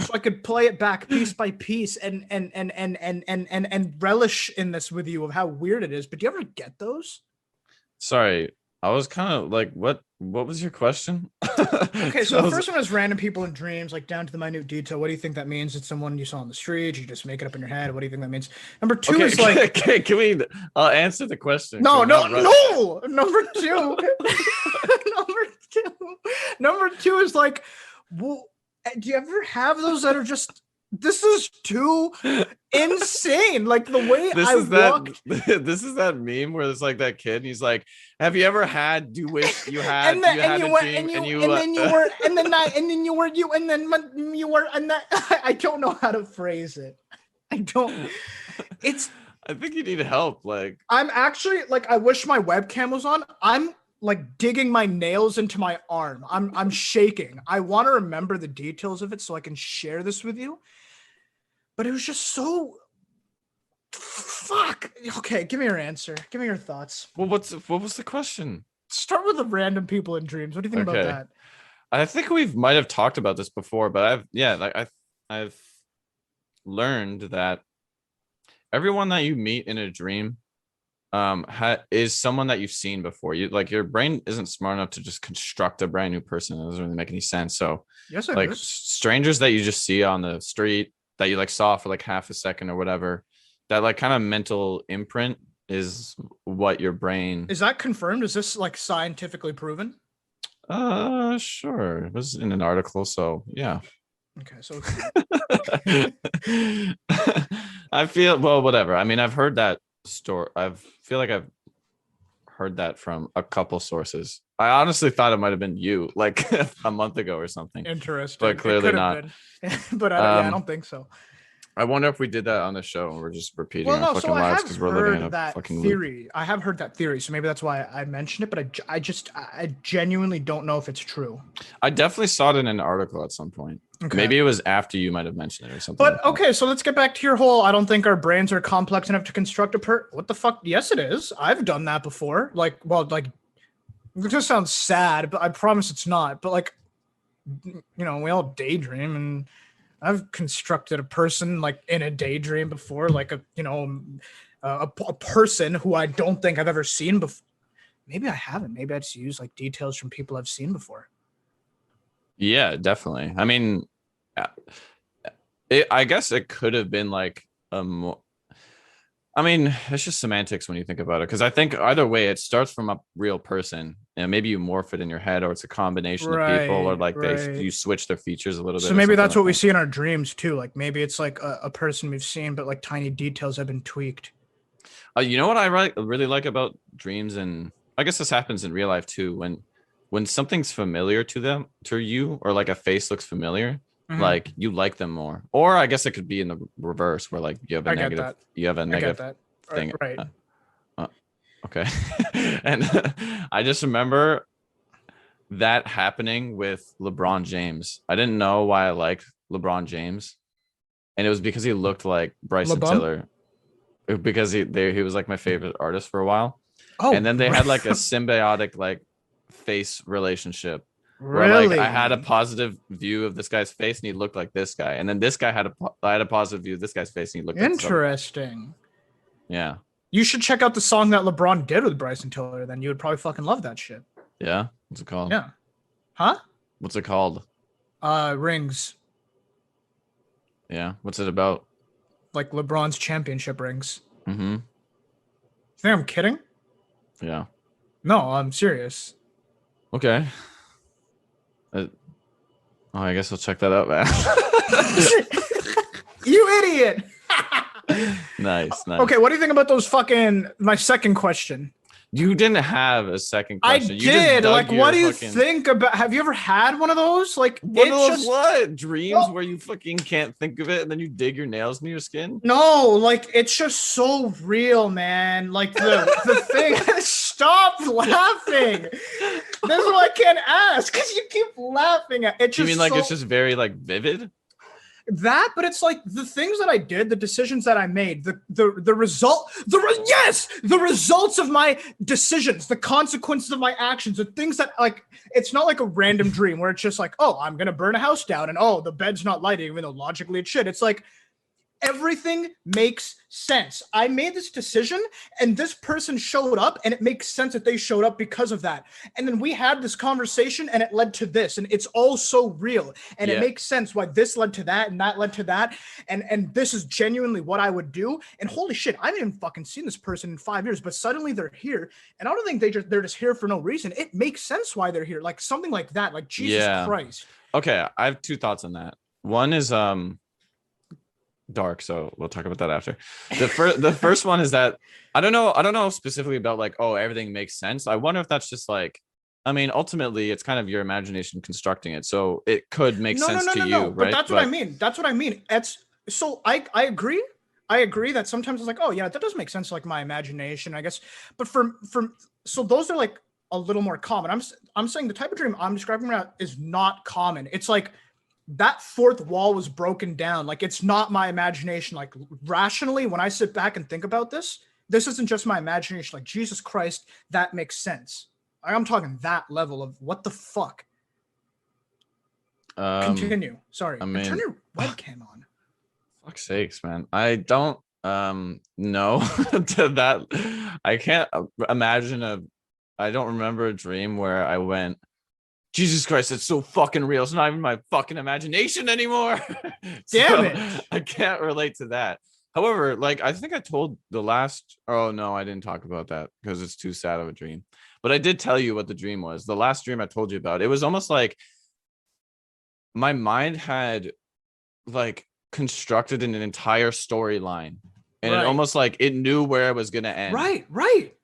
so I could play it back piece by piece and relish in this with you of how weird it is. But do you ever get those? Sorry, I was kind of like, what was your question? Okay, so the first one is random people in dreams, like down to the minute detail. What do you think that means? It's someone you saw on the street. You just make it up in your head. What do you think that means? Number two is like, can we? I'll answer the question. no. Number two, number two is like, well, do you ever have those that are just? This is too insane. Like the way this is that meme where it's like that kid and he's like, have you ever had, do you wish you had, I don't know how to phrase it. I think you need help. Like, I'm actually like, I wish my webcam was on. I'm like digging my nails into my arm. I'm shaking. I want to remember the details of it so I can share this with you. But it was just so fuck. Okay, give me your answer. Give me your thoughts. Well, what was the question? Start with the random people in dreams. What do you think about that? I think we might have talked about this before, but I've learned that everyone that you meet in a dream is someone that you've seen before. You like, your brain isn't smart enough to just construct a brand new person. It doesn't really make any sense. So yes, like strangers that you just see on the street that you like saw for like half a second or whatever, that like kind of mental imprint is what your brain. Is that confirmed? Is this like scientifically proven? Sure. It was in an article, so yeah. Okay, so I feel, well, whatever. I mean, I've heard that story. Feel like I've heard that from a couple sources. I honestly thought it might have been you like a month ago or something. Interesting. But clearly not. But I don't think so. I wonder if we did that on the show and we're just repeating Well, our no, fucking so I lives have because we're living in a heard that fucking theory. loop. I have heard that theory, so maybe that's why I mentioned it, but I genuinely don't know if it's true. I definitely saw it in an article at some point. Okay. Maybe it was after you might have mentioned it or something. But okay, so let's get back to your whole, I don't think our brains are complex enough to construct what the fuck? Yes, it is. I've done that before. Like, well, like, it just sounds sad, but I promise it's not. But like, you know, we all daydream, and I've constructed a person like in a daydream before, like a person who I don't think I've ever seen before. Maybe I haven't. Maybe I just use like details from people I've seen before. Yeah, definitely. I mean, I guess it could have been like I mean, it's just semantics when you think about it, because I think either way, it starts from a real person, and maybe you morph it in your head, or it's a combination of people, or like you switch their features a little bit. So maybe that's what we see in our dreams too. Like maybe it's like a person we've seen, but like tiny details have been tweaked. You know what I really like about dreams, and I guess this happens in real life too, when something's familiar to you, or like a face looks familiar. Mm-hmm. Like you like them more, or I guess it could be in the reverse, where like you have a negative thing. Right. Okay. And I just remember that happening with LeBron James. I didn't know why I liked LeBron James, and it was because he looked like Bryson Tiller. Because he was like my favorite artist for a while. Oh, and then they had like a symbiotic like face relationship. Really? Where, like, I had a positive view of this guy's face, and he looked like this guy, and then this guy I had a positive view of this guy's face, and he looked interesting. Yeah, you should check out the song that LeBron did with Bryson Tiller. Then you would probably fucking love that shit. Yeah, what's it called? Yeah, huh? What's it called? Rings. Yeah, what's it about? Like LeBron's championship rings. Mm-hmm. Think I'm kidding? Yeah. No, I'm serious. Okay. I guess I'll check that out, man. You idiot. Nice. Okay, what do you think about those my second question? You didn't have a second question. I did. Like, what do you think about? Have you ever had one of those? Like, what dreams where you fucking can't think of it, and then you dig your nails into your skin? No, like it's just so real, man. Like the thing. Stop laughing. This is why I can't ask, because you keep laughing at it. You mean like it's just very like vivid? That, but it's like the things that I did, the decisions that I made, the results of my decisions, the consequences of my actions, the things that, like, it's not like a random dream where it's just like, oh, I'm gonna burn a house down and oh, the bed's not lighting, even though logically it should. It's like everything makes sense. I made this decision and this person showed up, and it makes sense that they showed up because of that. And then we had this conversation and it led to this, and it's all so real. And it makes sense why this led to that and that led to that. And this is genuinely what I would do. And holy shit, I haven't even fucking seen this person in 5 years, but suddenly they're here. And I don't think they're just here for no reason. It makes sense why they're here. Like something like that. Like Jesus Christ. Okay, I have two thoughts on that. One is dark, so we'll talk about that after. The first one is that I don't know specifically about like, oh, everything makes sense. I wonder if that's just like, I mean, ultimately it's kind of your imagination constructing it, so it could make sense to you, right? But that's what I mean. That's what I mean. It's so I agree. I agree that sometimes it's like, oh yeah, that does make sense, like my imagination, I guess. But for so those are like a little more common. I'm saying the type of dream I'm describing right now is not common. It's like that fourth wall was broken down. Like it's not my imagination. Like rationally, when I sit back and think about this isn't just my imagination. Like Jesus Christ, that makes sense. I'm talking that level of what the fuck. Continue. Sorry. I mean, turn your webcam on. Fuck's sakes, man. I don't know to that. I can't imagine I don't remember a dream where I went, Jesus Christ, it's so fucking real. It's not even my fucking imagination anymore. Damn it. I can't relate to that. However, like I think I told oh no, I didn't talk about that because it's too sad of a dream. But I did tell you what the dream was. The last dream I told you about, it was almost like my mind had like constructed an entire storyline. And it almost like it knew where it was gonna end. Right.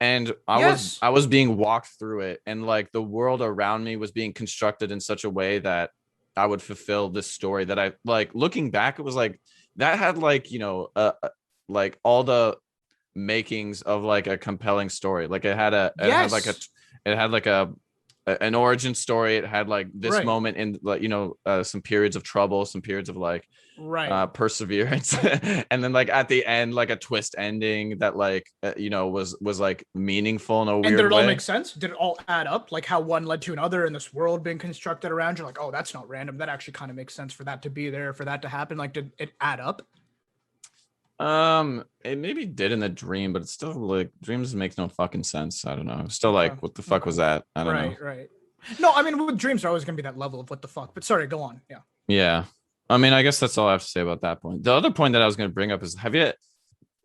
And I was being walked through it, and like the world around me was being constructed in such a way that I would fulfill this story that I like. Looking back, it was like that had like, you know, like all the makings of like a compelling story. Like it had an origin story. It had like this moment in like, you know, some periods of trouble, some periods of like perseverance, and then like at the end, like a twist ending that like you know was like meaningful in a weird way. And did it all make sense? Did it all add up? Like how one led to another and this world being constructed around you? Like, oh, that's not random. That actually kind of makes sense for that to be there, for that to happen. Like, did it add up? It maybe did in the dream, but it's still like dreams make no fucking sense. I don't know. Still like, what the fuck was that? I don't know. Right. No, I mean, with dreams, are always gonna be that level of what the fuck. But sorry, go on. Yeah. I mean, I guess that's all I have to say about that point. The other point that I was going to bring up is, have you,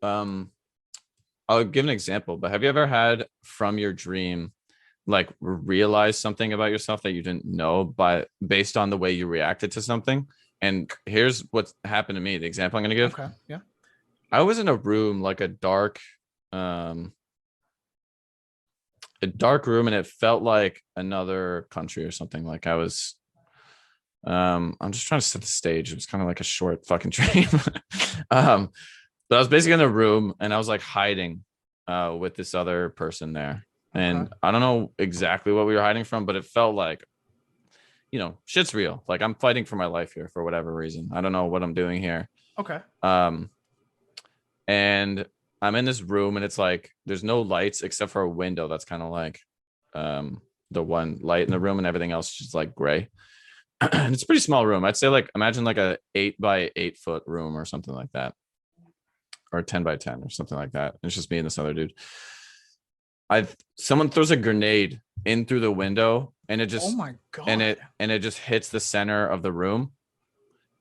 I'll give an example, but have you ever had from your dream, like realize something about yourself that you didn't know, but based on the way you reacted to something? And here's what happened to me. The example I'm going to give. Okay. Yeah. I was in a room, like a dark room, and it felt like another country or something. Like I was, I'm just trying to set the stage. It was kind of like a short fucking dream. But I was basically in a room and I was like hiding with this other person there. And I don't know exactly what we were hiding from, but it felt like, you know, shit's real. Like I'm fighting for my life here for whatever reason. I don't know what I'm doing here. Okay. And I'm in this room and it's like there's no lights except for a window that's kind of like the one light in the room, and everything else is just like gray. And it's a pretty small room. I'd say like imagine like a 8 by 8 foot room or something like that, or 10 by 10 or something like that. And it's just me and this other dude. Someone throws a grenade in through the window, and it just, oh my God, and it just hits the center of the room.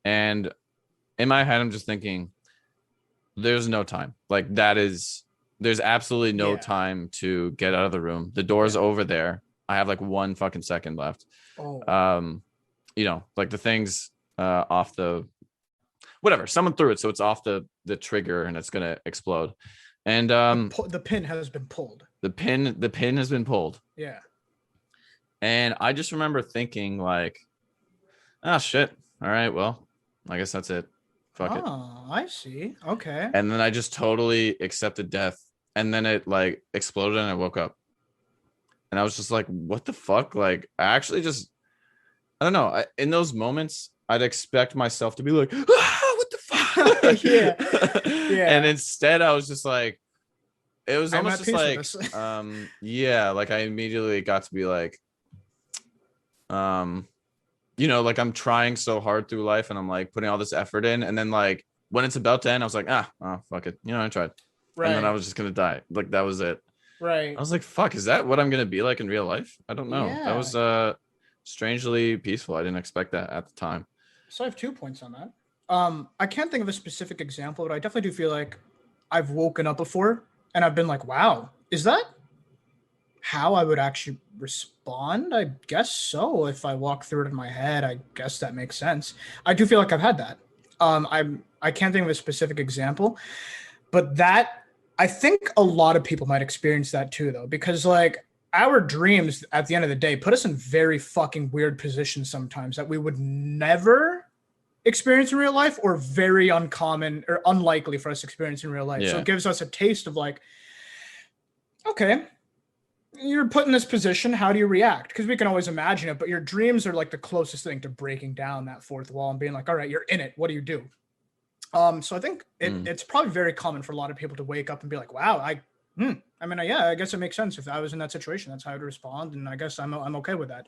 And in my head, I'm just thinking, there's no time. Like there's absolutely no time to get out of the room. The door's over there. I have like 1 fucking second left. You know, like the thing's off the whatever. Someone threw it, so it's off the trigger and it's gonna explode. And the pin has been pulled. The pin has been pulled. Yeah. And I just remember thinking like, oh shit. All right, well, I guess that's it. Fuck it. Oh, I see. Okay. And then I just totally accepted death. And then it like exploded and I woke up. And I was just like, what the fuck? Like I actually just, I don't know. In those moments, I'd expect myself to be like, what the fuck? Yeah. Yeah. And instead I was just like, it was I'm almost at just peace with like, this. yeah, like I immediately got to be like, like I'm trying so hard through life and I'm like putting all this effort in. And then like when it's about to end, I was like, oh, fuck it. I tried. Right. And then I was just going to die. Like that was it. Right. I was like, fuck, is that what I'm going to be like in real life? I don't know. That was strangely peaceful. I didn't expect that at the time. So I have 2 points on that. I can't think of a specific example, but I definitely do feel like I've woken up before and I've been like, wow, is that how I would actually respond? I guess so. If I walk through it in my head, I guess that makes sense. I do feel like I've had that. I can't think of a specific example, but that I think a lot of people might experience that too, though, because like our dreams at the end of the day put us in very fucking weird positions sometimes that we would never experience in real life, or very uncommon or unlikely for us to experience in real life. So Yeah. it gives us a taste of like, okay, you're put in this position. How do you react? Because we can always imagine it, but your dreams are like the closest thing to breaking down that fourth wall and being like, all right, you're in it. What do you do? So I think it's probably very common for a lot of people to wake up and be like, wow, I mean, yeah, I guess it makes sense. If I was in that situation, that's how I would respond. And I guess I'm okay with that.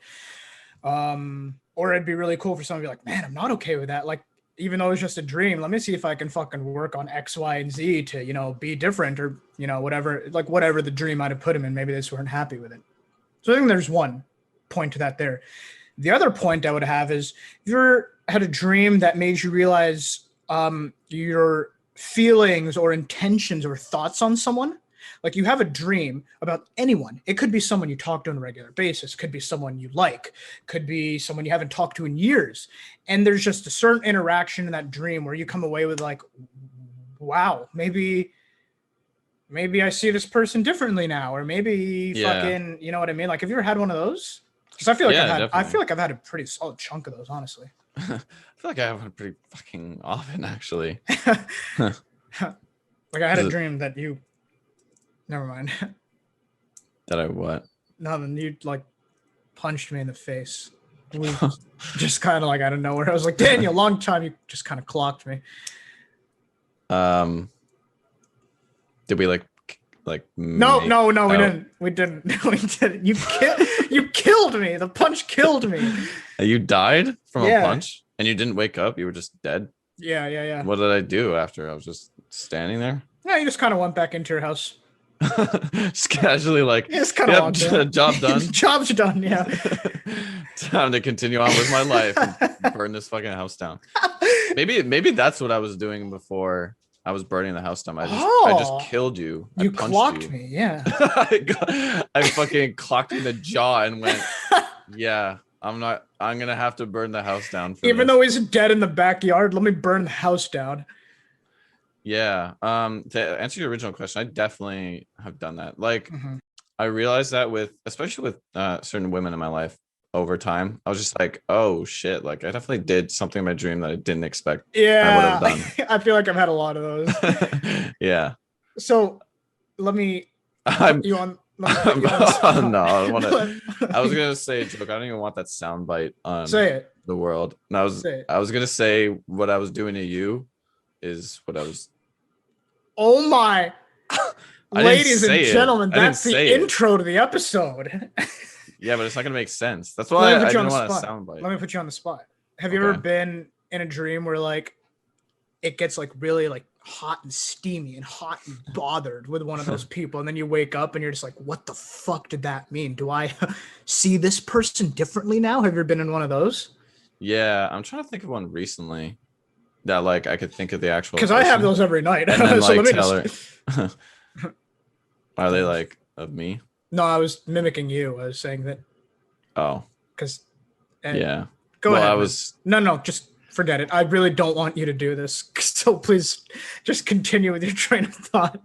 Or it'd be really cool for someone to be like, man, I'm not okay with that. Like, even though it's just a dream, let me see if I can fucking work on X, Y, and Z to, be different, or, whatever the dream might have put him in. Maybe they just weren't happy with it. So I think there's one point to that there. The other point I would have is, if you ever had a dream that made you realize your feelings or intentions or thoughts on someone. Like you have a dream about anyone. It could be someone you talk to on a regular basis, could be someone you like, could be someone you haven't talked to in years. And there's just a certain interaction in that dream where you come away with like, wow, maybe I see this person differently now, or maybe fucking, you know what I mean? Like, have you ever had one of those? Because I feel like I've had a pretty solid chunk of those, honestly. I feel like I have one pretty fucking often, actually. Like I had a dream that you. Never mind. That I what? Nothing. You like punched me in the face. We just kind of like out of nowhere. I was like, Daniel, long time. You just kind of clocked me. Did we like? No, we didn't. You killed me. The punch killed me. You died from a punch, and you didn't wake up. You were just dead. Yeah. What did I do after? I was just standing there. Yeah, you just kind of went back into your house. Just casually like, just kind of job done. Job's done. Yeah. Time to continue on with my life and burn this fucking house down. Maybe that's what I was doing before I was burning the house down. I just killed you. You clocked me. Yeah. I fucking clocked in the jaw and went, yeah, I'm gonna have to burn the house down. Even though he's dead in the backyard, let me burn the house down. Yeah. To answer your original question, I definitely have done that. Like, I realized that especially with certain women in my life over time, I was just like, oh shit, like I definitely did something in my dream that I didn't expect. Yeah, I would have done. I feel like I've had a lot of those. Yeah. So let me I want no, I want to. I was gonna say a joke. I don't even want that soundbite on say it. The world. And I was gonna say what I was doing to you is what I was. Oh my. Ladies and gentlemen, that's the intro to the episode. Yeah, but it's not gonna make sense. That's why I didn't want a soundbite. Let me put you on the spot. Have you ever been in a dream where like it gets like really like hot and steamy and hot and bothered with one of those people, and then you wake up and you're just like, what the fuck did that mean? Do I see this person differently now? Have you ever been in one of those? Yeah, I'm trying to think of one recently that like I could think of the actual. Because I have those every night. And then, so like, tell her. Are they like of me? No, I was mimicking you. I was saying that. Oh. Because. Yeah. Go ahead. I was. No, just forget it. I really don't want you to do this. So please, just continue with your train of thought.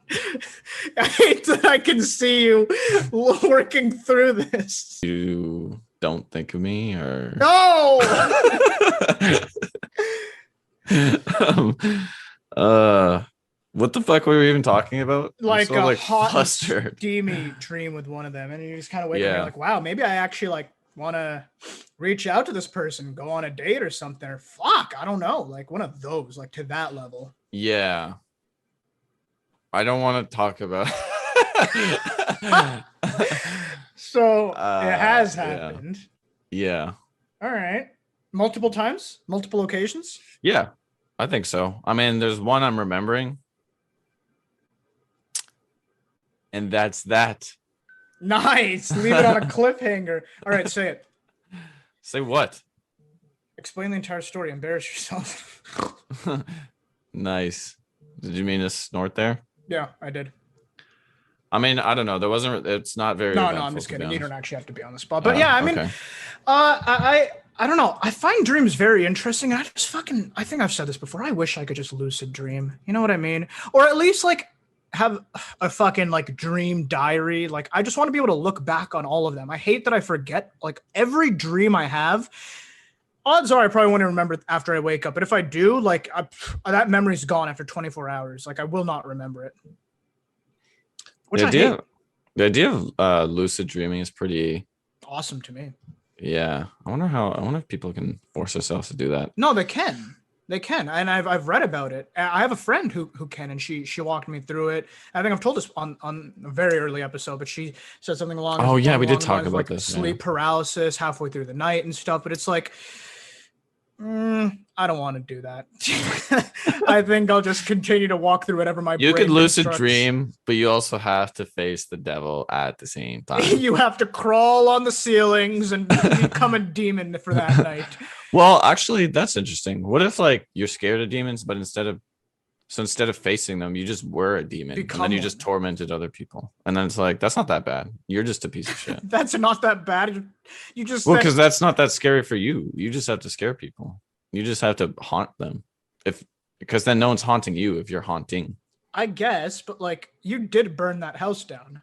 I hate that I can see you working through this. You don't think of me, or no. What the fuck were we even talking about? Like so, a hot, steamy dream with one of them, and you just kind of wake up and you're like, wow, maybe I actually like want to reach out to this person, go on a date or something, or fuck, I don't know, like one of those, like to that level. Yeah. I don't want to talk about. So it has Yeah. happened. Yeah. All right. Multiple times, multiple occasions. Yeah, I think so. I mean, there's one I'm remembering, and that's that. Nice. Leave it on a cliffhanger. All right, say it. Say what? Explain the entire story. Embarrass yourself. Nice. Did you mean to snort there? Yeah, I did. I mean, I don't know. There wasn't. It's not very. No, eventful, I'm just to be kidding. You honest. don't actually have to be on the spot. But yeah, I mean, Okay. I don't know. I find dreams very interesting. I think I've said this before. I wish I could just lucid dream. You know what I mean? Or at least like have a fucking like dream diary. Like I just want to be able to look back on all of them. I hate that I forget like every dream I have. Odds are I probably won't remember after I wake up. But if I do, like that memory's gone after 24 hours. Like I will not remember it. Which The I idea, hate. the idea of lucid dreaming is pretty. Awesome to me. Yeah, I wonder if people can force themselves to do that. No, they can. They can. And I've read about it. I have a friend who can, and she walked me through it. I think I've told this on a very early episode, but she said something along. Oh, yeah, we did along the talk lines of, about like, this, sleep yeah. paralysis halfway through the night and stuff. But it's like, I don't want to do that. I think I'll just continue to walk through whatever my You brain could lucid constructs. dream, but you also have to face the devil at the same time. You have to crawl on the ceilings and become a demon for that night. Well, actually, that's interesting. What if like you're scared of demons, but instead of facing them, you just were a demon, and Become then you one. just tormented other people, and then it's like that's not that bad. You're just a piece of shit. That's not that bad. You just Well, said- because that's not that scary for you. You just have to scare people. You just have to haunt them, because then no one's haunting you if you're haunting. I guess, but like you did burn that house down.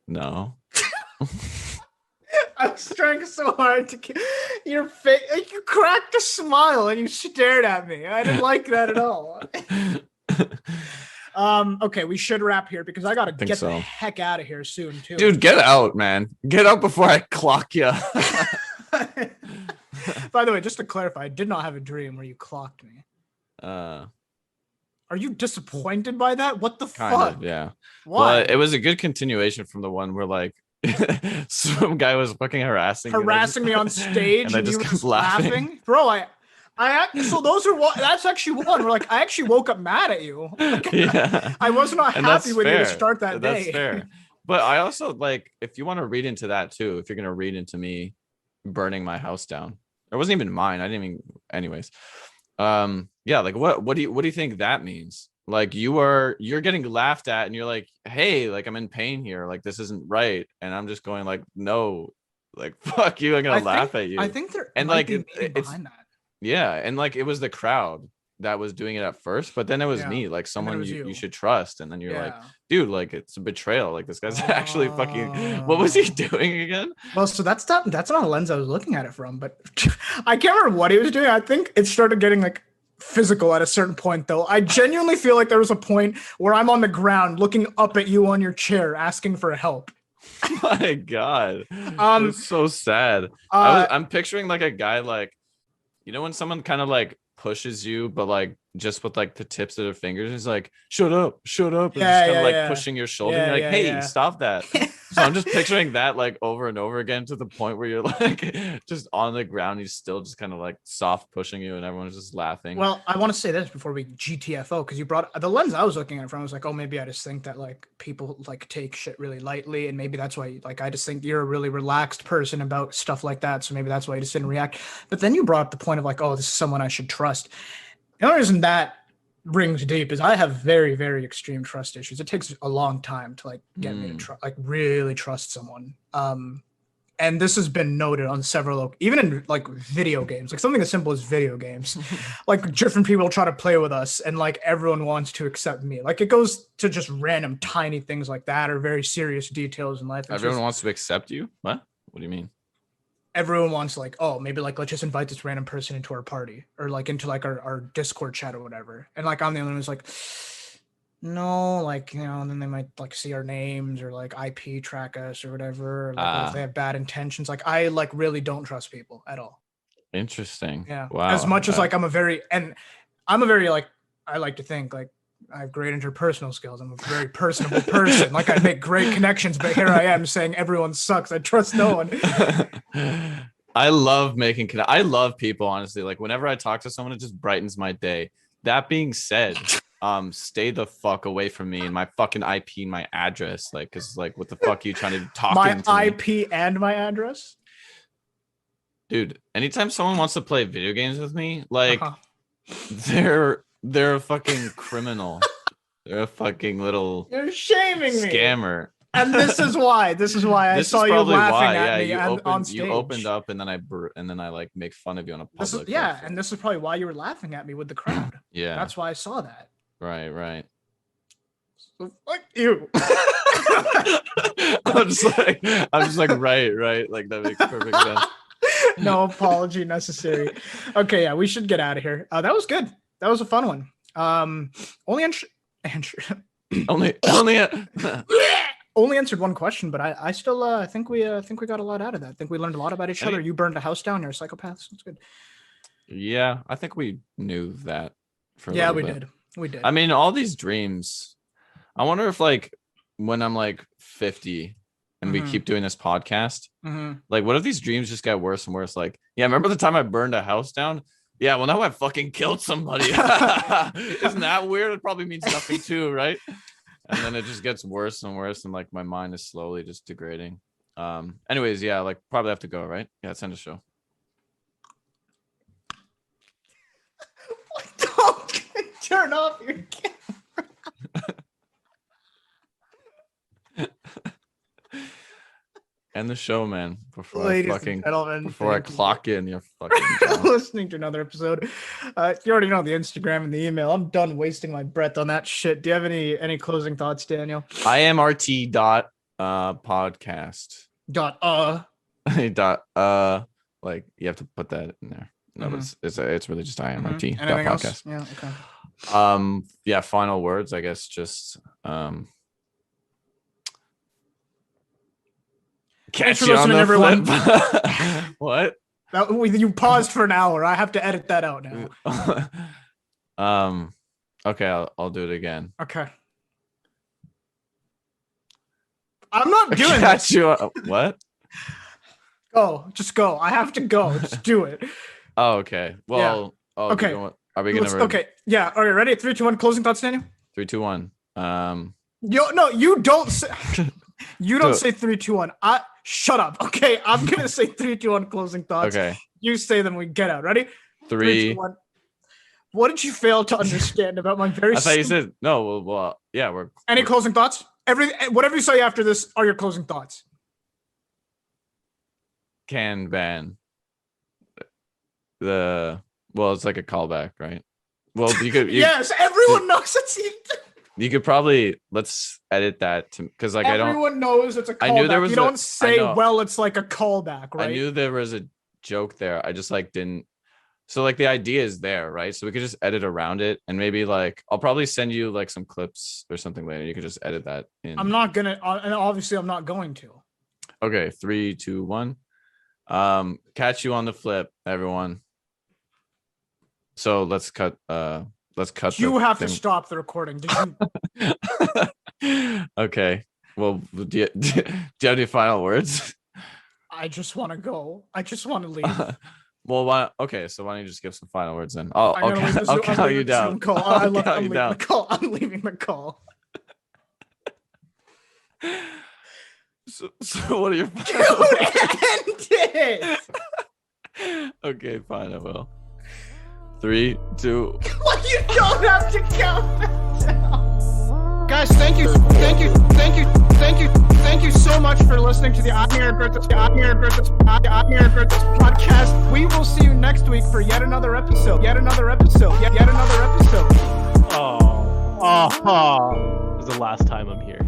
No. I was trying so hard to keep your face. You cracked a smile and you stared at me. I didn't like that at all. Okay, we should wrap here because I gotta think get so. the heck out of here soon too. Dude, get out, man. Get out before I clock you. By the way, just to clarify, I did not have a dream where you clocked me. Are you disappointed by that? What the Kind fuck? of, yeah. Why? But it was a good continuation from the one where like some guy was fucking harassing Me on stage and I and you just were kept just laughing. laughing? Bro, so those are what that's actually one where like I actually woke up mad at you. Like, Yeah. I was not And happy that's with you to fair. start that That's day. fair. But I also like if you want to read into that too, if you're gonna read into me burning my house down. It wasn't even mine. I didn't even anyways. Yeah, like what do you think that means? Like you're getting laughed at and you're like, hey, like I'm in pain here, like this isn't right. And I'm just going like, no, like fuck you, I'm gonna laugh at you. I think there And, might like, be meaning it's- behind that. Yeah, and like it was the crowd that was doing it at first, but then it was Yeah. me, like someone was you you. should trust, and then you're like, Yeah. dude, like it's a betrayal. Like this guy's actually fucking. What was he doing again? Well, so that's not a lens I was looking at it from, but I can't remember what he was doing. I think it started getting like physical at a certain point though. I genuinely feel like there was a point where I'm on the ground looking up at you on your chair asking for help. My God, it's so sad. I'm picturing like a guy like, you know, when someone kind of like pushes you, but like just with like the tips of their fingers, he's like, shut up, and Yeah, just kind of yeah, like yeah. pushing your shoulder. Yeah, and you're like, yeah, hey, yeah. stop that. So I'm just picturing that like over and over again to the point where you're like just on the ground, he's still just kind of like soft pushing you, and everyone's just laughing. Well, I want to say this before we GTFO, because you brought the lens I was looking at it from. I was like, oh, maybe I just think that like people like take shit really lightly, and maybe that's why like I just think you're a really relaxed person about stuff like that. So maybe that's why you just didn't react. But then you brought up the point of like, oh, this is someone I should trust. The only reason that rings deep is I have very, very extreme trust issues. It takes a long time to like get me to like really trust someone. And this has been noted on several, even in like video games, like something as simple as video games. Like different people try to play with us, and like everyone wants to accept me. Like it goes to just random tiny things like that, or very serious details in life. It's Everyone just- wants to accept you. What do you mean? everyone wants like, oh, maybe like let's just invite this random person into our party or like into like our Discord chat or whatever. And like I'm the only one who's like, No, like, and then they might like see our names or like IP track us or whatever. Or, like, if they have bad intentions. Like, I like really don't trust people at all. Interesting. Yeah. Wow. As much as like I'm a very like, I like to think like I have great interpersonal skills. I'm a very personable person. Like, I make great connections, but here I am saying everyone sucks. I trust no one. I love I love people, honestly. Like, whenever I talk to someone, it just brightens my day. That being said, stay the fuck away from me and my fucking IP and my address. Like, cause like, what the fuck are you trying to talk My to IP me? and my address? Dude, anytime someone wants to play video games with me, like they're a fucking criminal. They're a fucking little You're shaming me. scammer. And this is why I saw you laughing at me on stage. You opened up, and then I like make fun of you on a public. And this is probably why you were laughing at me with the crowd. Yeah, that's why I saw that. Right. So fuck you. I'm just like right. Like, that makes perfect sense. No apology necessary. Okay, yeah, we should get out of here. That was good. That was a fun one. Only answered one question, but I still I think we got a lot out of that. I think we learned a lot about each other. You burned a house down. You're a psychopath. That's good. Yeah, I think we knew that. We did. I mean, all these dreams. I wonder if, like, when I'm like 50 and we keep doing this podcast, like, what if these dreams just get worse and worse? Like, yeah, remember the time I burned a house down? Yeah, well, now I fucking killed somebody. Isn't that weird? It probably means nothing too, right? And then it just gets worse and worse, and like my mind is slowly just degrading. Anyways, yeah, like, probably have to go, right? Yeah, let's end the show. Don't turn off your camera. End the show, man. Before I clock in your fucking listening to another episode. You already know the Instagram and the email. I'm done wasting my breath on that shit. Do you have any closing thoughts, Daniel? IMRT.podcast. Like, you have to put that in there. No, but it's really just IMRT. Anything else? Podcast. Yeah, okay. Yeah, final words, I guess. Just catch you on the everyone. What? You paused for an hour. I have to edit that out now. Okay, I'll do it again. Okay. I'm not doing catch you. What? Just go. I have to go. Just do it. Oh, okay. Well, yeah. Okay. Are we gonna? Okay. Yeah. All right. Ready? 3, 2, 1. Closing thoughts, Daniel. 3, 2, 1. You don't say. You don't say 3, 2, 1. Shut up. Okay, I'm gonna say 3, 2, 1. Closing thoughts. Okay. You say them. We get out. Ready? 3, 2, 1. What did you fail to understand about my very? I thought you said no. Well, yeah. We're closing thoughts? Whatever you say after this are your closing thoughts. Can ban. It's like a callback, right? Well, you could. Yes, everyone knows it's. You could probably let's edit that because like everyone knows it's a callback. I knew there was. You don't say it's like a callback, right? I knew there was a joke there. I just like didn't. So like the idea is there, right? So we could just edit around it, and maybe like I'll probably send you like some clips or something later. You could just edit that in. I'm not gonna, and obviously I'm not going to. Okay, 3, 2, 1. Catch you on the flip, everyone. So let's cut. You have to stop the recording. Did you? Okay. Well, do you have any final words? I just want to go. I just want to leave. Well, okay. So why don't you just give some final words then? I'll count you down. I'm leaving the call. So what are your final words? End it. Okay, fine. I will. 3, 2. Well, you don't have to count that down. Guys, thank you so much for listening to the I'm Here Griffiths podcast. We will see you next week for yet another episode. Oh, this is the last time I'm here.